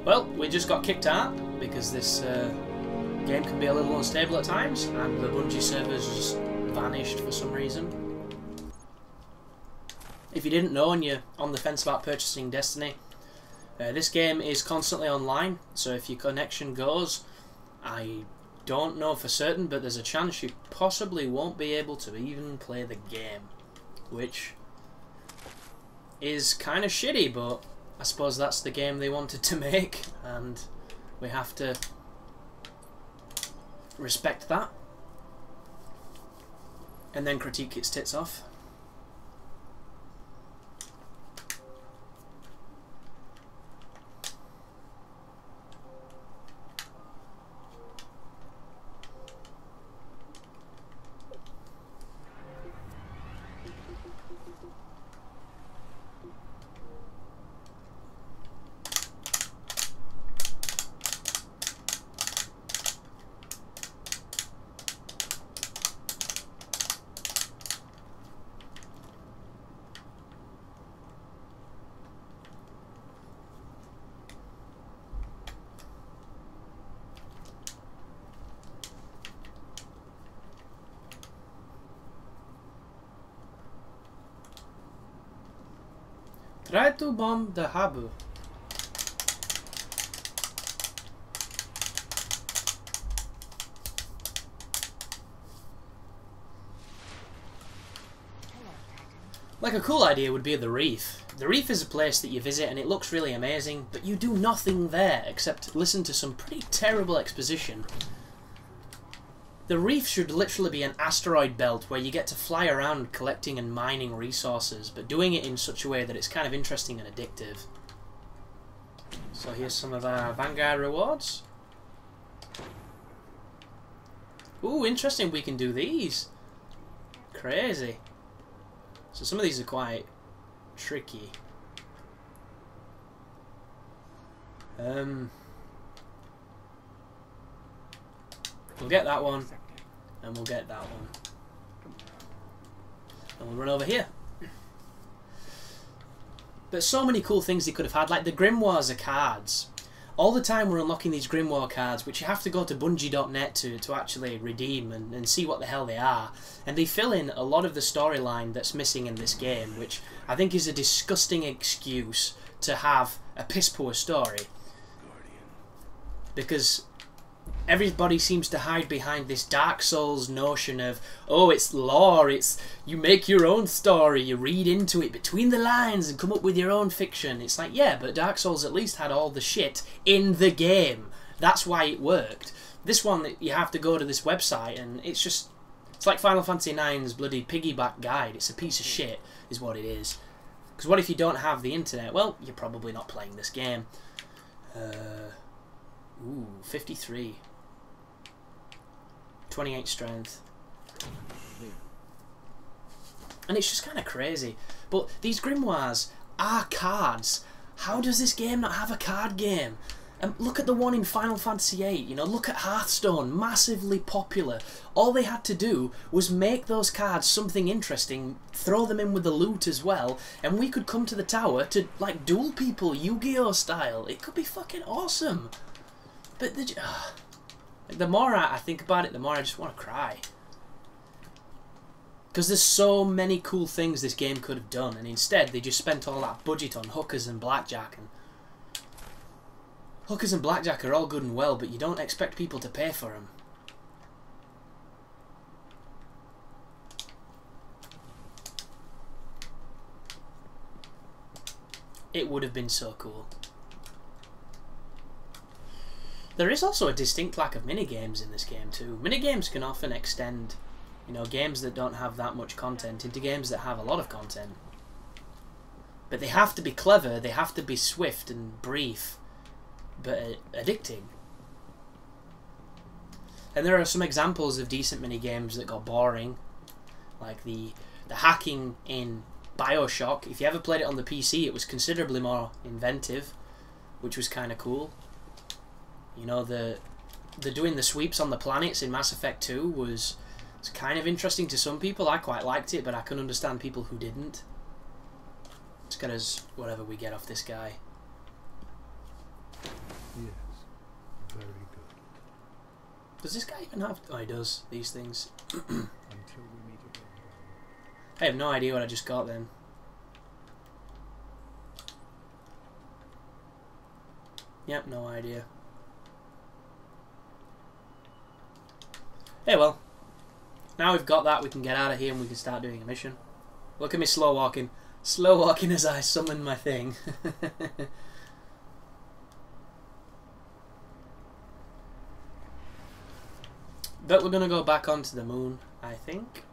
Well, we just got kicked out because this game can be a little unstable at times, and the Bungie servers just vanished for some reason. If you didn't know and you're on the fence about purchasing Destiny, this game is constantly online, so if your connection goes, I don't know for certain, but there's a chance you possibly won't be able to even play the game, which is kind of shitty, but I suppose that's the game they wanted to make, and we have to respect that and then critique its tits off. Try to bomb the hub. Like a cool idea would be the Reef. The Reef is a place that you visit and it looks really amazing, but you do nothing there except listen to some pretty terrible exposition. The Reef should literally be an asteroid belt where you get to fly around collecting and mining resources, but doing it in such a way that it's kind of interesting and addictive. So here's some of our Vanguard rewards. Ooh, interesting, we can do these. Crazy. So some of these are quite tricky. We'll get that one, and we'll get that one. And we'll run over here. But so many cool things they could have had, like the Grimoires are cards. All the time we're unlocking these Grimoire cards, which you have to go to Bungie.net to actually redeem and see what the hell they are. And they fill in a lot of the storyline that's missing in this game, which I think is a disgusting excuse to have a piss-poor story. Because everybody seems to hide behind this Dark Souls notion of, oh, it's lore, it's you make your own story, you read into it between the lines and come up with your own fiction. It's like, yeah, but Dark Souls at least had all the shit in the game. That's why it worked. This one, you have to go to this website and it's just, it's like Final Fantasy IX's bloody piggyback guide. It's a piece of shit, is what it is. Because what if you don't have the internet? Well, you're probably not playing this game. Ooh, 53. 28 strength. And it's just kind of crazy. But these Grimoires are cards. How does this game not have a card game? Look at the one in Final Fantasy VIII, you know, look at Hearthstone, massively popular. All they had to do was make those cards something interesting, throw them in with the loot as well, and we could come to the tower to, like, duel people, Yu-Gi-Oh style. It could be fucking awesome. But the more I think about it, the more I just want to cry. Because there's so many cool things this game could have done, and instead they just spent all that budget on hookers and blackjack. And hookers and blackjack are all good and well, but you don't expect people to pay for them. It would have been so cool. There is also a distinct lack of minigames in this game too. Minigames can often extend, you know, games that don't have that much content into games that have a lot of content. But they have to be clever, they have to be swift and brief, but addicting. And there are some examples of decent minigames that got boring, like the hacking in BioShock. If you ever played it on the PC, it was considerably more inventive, which was kind of cool. You know, the doing the sweeps on the planets in Mass Effect 2 was kind of interesting to some people. I quite liked it, but I can understand people who didn't. Let's get us whatever we get off this guy. Does this guy even have... Oh, he does. These things. Until we meet again. I have no idea what I just got then. Yep, no idea. Hey, well. Now we've got that, we can get out of here and we can start doing a mission. Look at me slow walking. Slow walking as I summon my thing. But we're going to go back onto the moon, I think.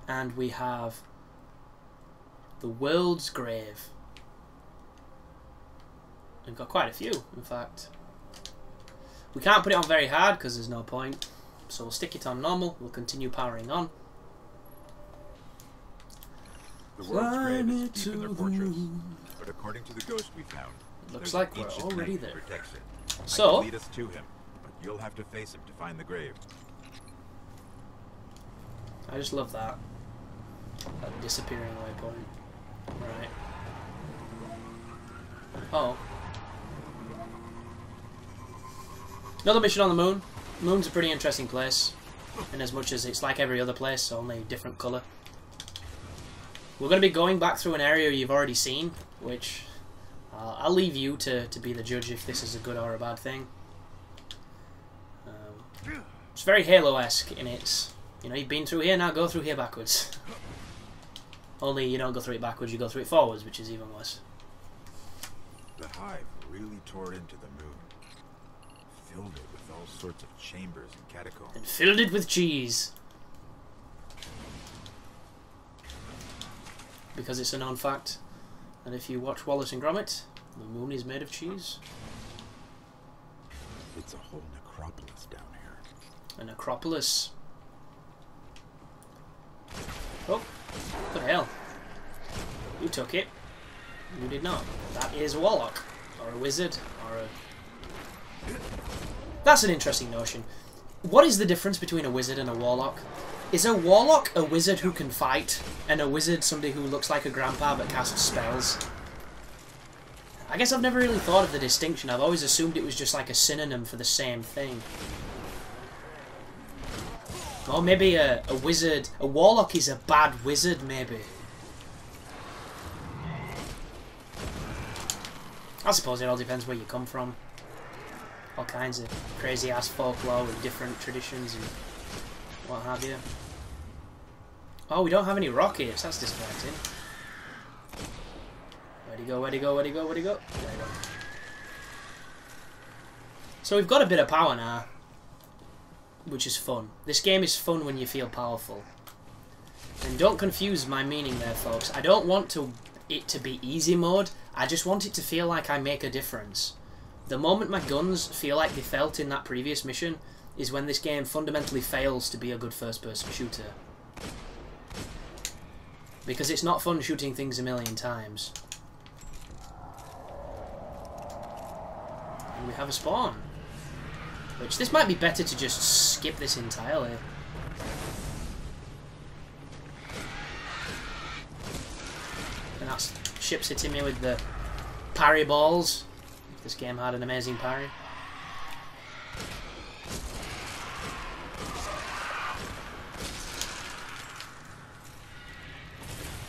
And we have the world's grave. We've got quite a few, in fact. We can't put it on very hard because there's no point. So we'll stick it on normal. We'll continue powering on. The world's grave is deep in their fortress, but according to the ghost we found, looks like we're already there. Protects it. So, I can lead us to him, but you'll have to face him to find the grave. I just love that. That disappearing waypoint. Right. Oh. Another mission on the moon. Moon's a pretty interesting place, in as much as it's like every other place, only different colour. We're going to be going back through an area you've already seen, which I'll leave you to be the judge if this is a good or a bad thing. It's very Halo-esque in its, you know, you've been through here, now go through here backwards. Only you don't go through it backwards, you go through it forwards, which is even worse. The hive really tore into the moon, filled it with all sorts of chambers and catacombs. And filled it with cheese. Because it's a known fact. And if you watch Wallace and Gromit, the moon is made of cheese. It's a whole necropolis down here. A necropolis. Oh, what the hell? You took it. You did not. That is a warlock. Or a wizard. Or a... That's an interesting notion. What is the difference between a wizard and a warlock? Is a warlock a wizard who can fight, and a wizard somebody who looks like a grandpa but casts spells? I guess I've never really thought of the distinction. I've always assumed it was just like a synonym for the same thing. Or maybe a wizard... A warlock is a bad wizard, maybe. I suppose it all depends where you come from. All kinds of crazy-ass folklore with different traditions and what have you. Oh, we don't have any rockets. That's disappointing. Where'd he go? Where'd he go? Where'd he go? Where'd he go? There he go. So we've got a bit of power now, which is fun. This game is fun when you feel powerful. And don't confuse my meaning there, folks. I don't want it to be easy mode. I just want it to feel like I make a difference. The moment my guns feel like they felt in that previous mission is when this game fundamentally fails to be a good first-person shooter. Because it's not fun shooting things a million times. And we have a spawn. Which, this might be better to just skip this entirely. And that's ship's hitting me with the parry balls. This game had an amazing parry.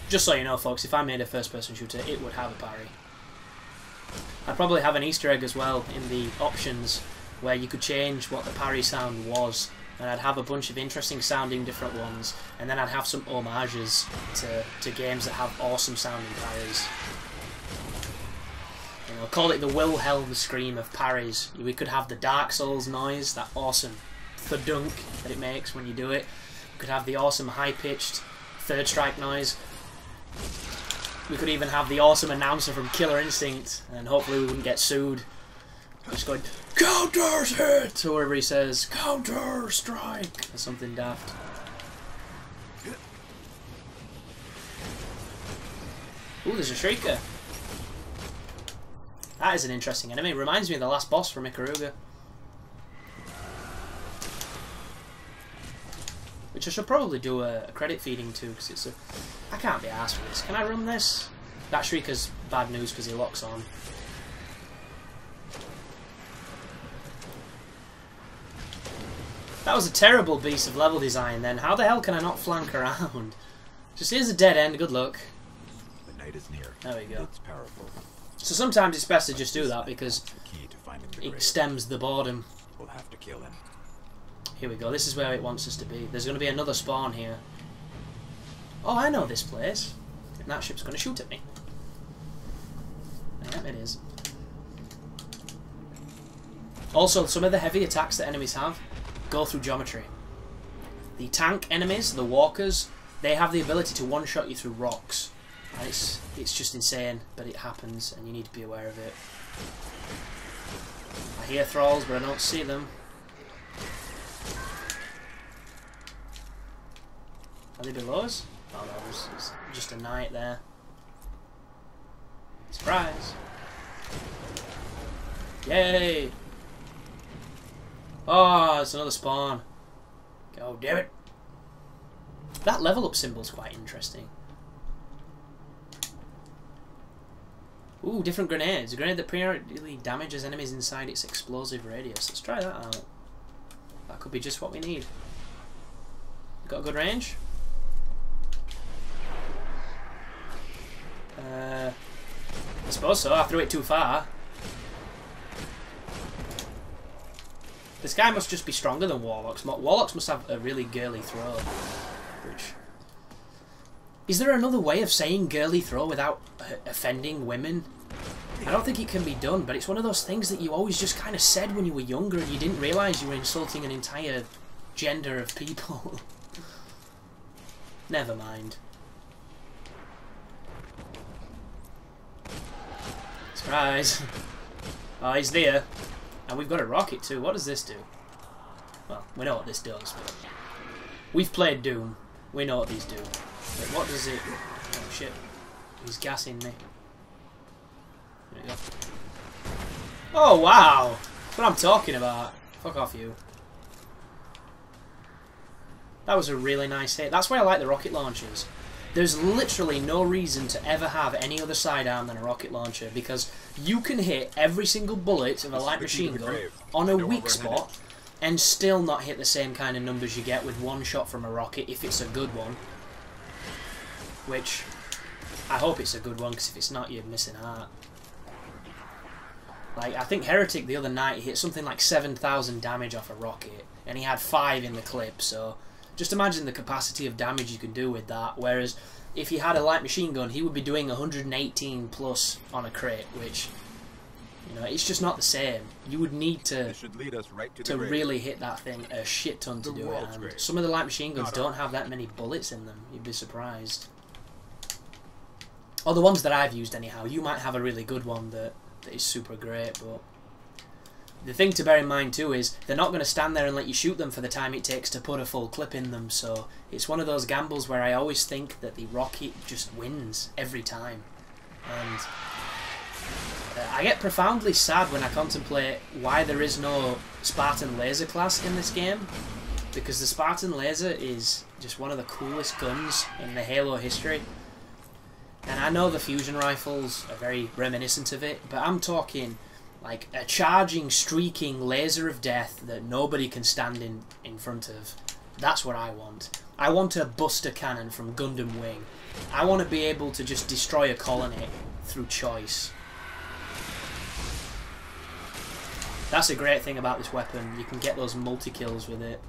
Just so you know, folks, if I made a first-person shooter, it would have a parry. I'd probably have an Easter egg as well in the options where you could change what the parry sound was, and I'd have a bunch of interesting sounding different ones, and then I'd have some homages to games that have awesome sounding parries. You know, call it the Wilhelm scream of parries. We could have the Dark Souls noise, that awesome thudunk that it makes when you do it. We could have the awesome high-pitched third strike noise. We could even have the awesome announcer from Killer Instinct, and hopefully we wouldn't get sued. Just going, counter hit! Or wherever he says, counter strike! Or something daft. Ooh, there's a Shrieker. That is an interesting enemy. It reminds me of the last boss from Ikaruga. Which I should probably do a credit feeding to, because it's a... I can't be arsed with this. Can I run this? That Shrieker's bad news because he locks on. That was a terrible piece of level design then. How the hell can I not flank around? Just here's a dead end, good luck. The night is near. There we go. It's powerful. So sometimes it's best to just do that because The key to finding the it grave. stems the boredom. We'll have to kill him. Here we go, this is where it wants us to be. There's going to be another spawn here. Oh, I know this place. And that ship's going to shoot at me. Yeah, it is. Also, some of the heavy attacks that enemies have go through geometry. The tank enemies, the walkers, they have the ability to one-shot you through rocks. And it's just insane, but it happens, and you need to be aware of it. I hear thralls, but I don't see them. Are they below us? Oh no, there's just a knight there. Surprise! Yay! Oh, it's another spawn. God damn it. That level up symbol's quite interesting. Ooh, different grenades. A grenade that periodically damages enemies inside its explosive radius. Let's try that out. That could be just what we need. Got a good range? I suppose so. I threw it too far. This guy must just be stronger than Warlocks. Warlocks must have a really girly throw. Which... Is there another way of saying girly throw without offending women? I don't think it can be done, but it's one of those things that you always just kind of said when you were younger and you didn't realise you were insulting an entire gender of people. Never mind. Surprise! Oh, he's there. And we've got a rocket too. What does this do? Well, we know what this does, but... We've played Doom. We know what these do. But what does it... Oh shit. He's gassing me. There we go. Oh wow! That's what I'm talking about. Fuck off you. That was a really nice hit. That's why I like the rocket launchers. There's literally no reason to ever have any other sidearm than a rocket launcher because you can hit every single bullet of a light machine gun on a weak spot and still not hit the same kind of numbers you get with one shot from a rocket if it's a good one. Which, I hope it's a good one because if it's not, you're missing out. Like, I think Heretic the other night hit something like 7,000 damage off a rocket and he had 5 in the clip, so... Just imagine the capacity of damage you can do with that, whereas if he had a light machine gun, he would be doing 118 plus on a crit, which, you know, it's just not the same. You would need to really hit that thing a shit ton to do it, and some of the light machine guns don't have that many bullets in them, you'd be surprised. Or the ones that I've used anyhow, you might have a really good one that is super great, but... The thing to bear in mind too is they're not going to stand there and let you shoot them for the time it takes to put a full clip in them, so it's one of those gambles where I always think that the rocket just wins every time. And I get profoundly sad when I contemplate why there is no Spartan laser class in this game, because the Spartan laser is just one of the coolest guns in the Halo history. And I know the fusion rifles are very reminiscent of it, but I'm talking... like a charging, streaking laser of death that nobody can stand in front of. That's what I want. I want a Buster Cannon from Gundam Wing. I want to be able to just destroy a colony through choice. That's a great thing about this weapon. You can get those multi-kills with it.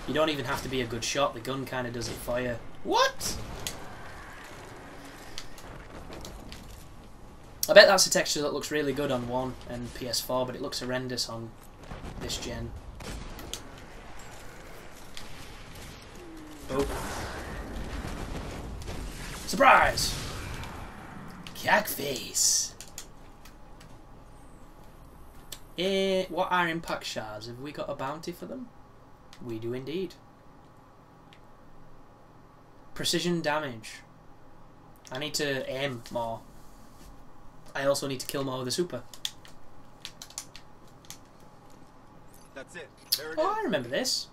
You don't even have to be a good shot. The gun kind of does it for you. What? I bet that's a texture that looks really good on 1 and PS4, but it looks horrendous on this gen. Oh. Surprise! Cagface! What are impact shards? Have we got a bounty for them? We do indeed. Precision damage. I need to aim more. I also need to kill more of the super. That's it. There it Oh, is. I remember this.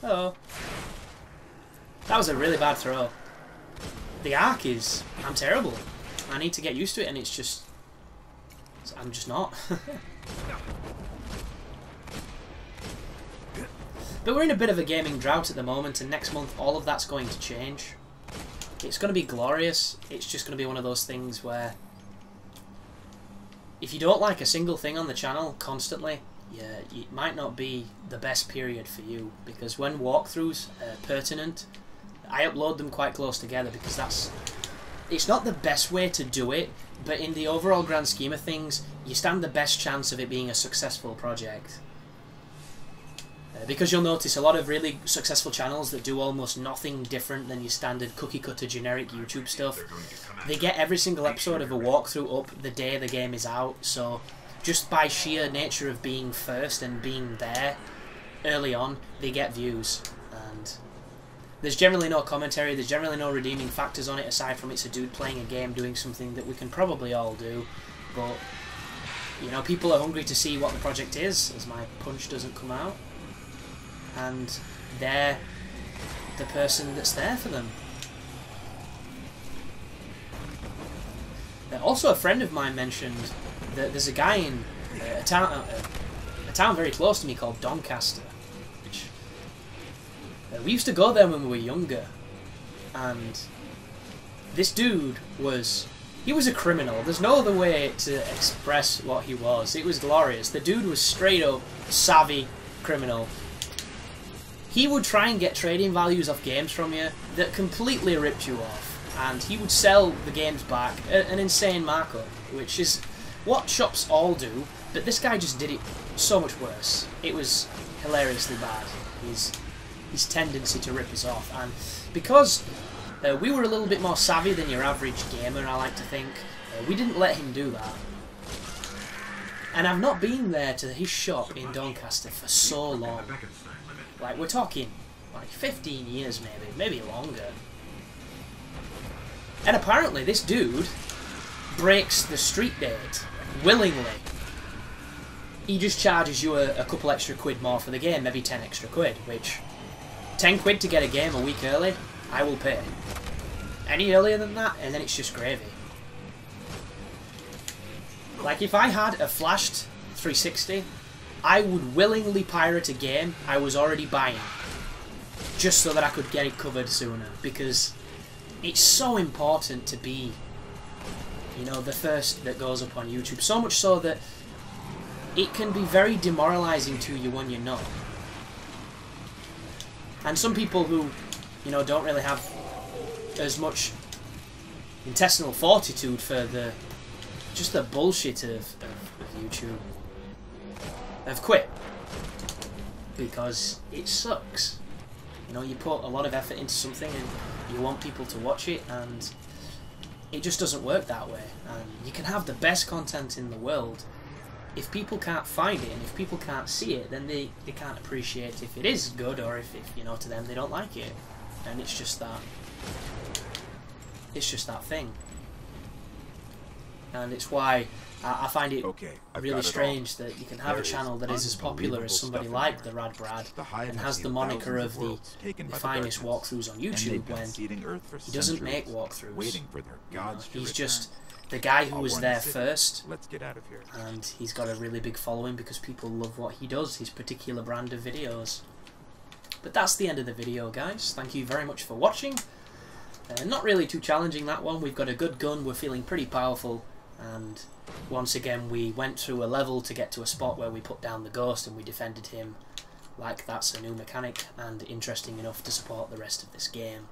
Oh. That was a really bad throw. The arc is... I'm terrible. I need to get used to it and it's just... I'm just not. But we're in a bit of a gaming drought at the moment, and next month all of that's going to change. It's going to be glorious. It's just going to be one of those things where if you don't like a single thing on the channel constantly, yeah, it might not be the best period for you, because when walkthroughs are pertinent, I upload them quite close together because it's not the best way to do it, but in the overall grand scheme of things, you stand the best chance of it being a successful project. Because you'll notice a lot of really successful channels that do almost nothing different than your standard cookie-cutter generic YouTube stuff, they get every single episode of a walkthrough up the day the game is out, so just by sheer nature of being first and being there early on, they get views. And there's generally no commentary, there's generally no redeeming factors on it aside from it's a dude playing a game doing something that we can probably all do, but you know, people are hungry to see what the project is, as my punch doesn't come out, and they're the person that's there for them. Also, a friend of mine mentioned that there's a guy in a town very close to me called Doncaster, which we used to go there when we were younger, and this dude he was a criminal. There's no other way to express what he was. It was glorious. The dude was straight up savvy criminal. He would try and get trading values off games from you that completely ripped you off, and he would sell the games back at an insane markup, which is what shops all do, but this guy just did it so much worse. It was hilariously bad, his tendency to rip us off, and because we were a little bit more savvy than your average gamer, I like to think, we didn't let him do that. And I've not been there to his shop in Doncaster for so long. Like, we're talking like 15 years maybe longer. And apparently this dude breaks the street date willingly. He just charges you a couple extra quid more for the game, maybe 10 extra quid, which 10 quid to get a game a week early, I will pay. Any earlier than that, and then it's just gravy. Like, if I had a flashed 360, I would willingly pirate a game I was already buying, just so that I could get it covered sooner, because it's so important to be, you know, the first that goes up on YouTube. So much so that it can be very demoralizing to you when you're not. And some people who, you know, don't really have as much intestinal fortitude for just the bullshit of YouTube have quit because it sucks. You know, you put a lot of effort into something and you want people to watch it, and it just doesn't work that way. And you can have the best content in the world, if people can't find it and if people can't see it, then they can't appreciate if it is good, or if you know, to them they don't like it. And it's just that thing. And it's why I find it really strange that you can have a channel that is as popular as somebody like the Rad Brad and has the moniker of the finest walkthroughs on YouTube when he doesn't make walkthroughs. You know, he's just the guy who was there first, and he's got a really big following because people love what he does, his particular brand of videos. But that's the end of the video, guys. Thank you very much for watching. Not really too challenging, that one. We've got a good gun, we're feeling pretty powerful, and once again we went through a level to get to a spot where we put down the ghost and we defended him like that's a new mechanic and interesting enough to support the rest of this game.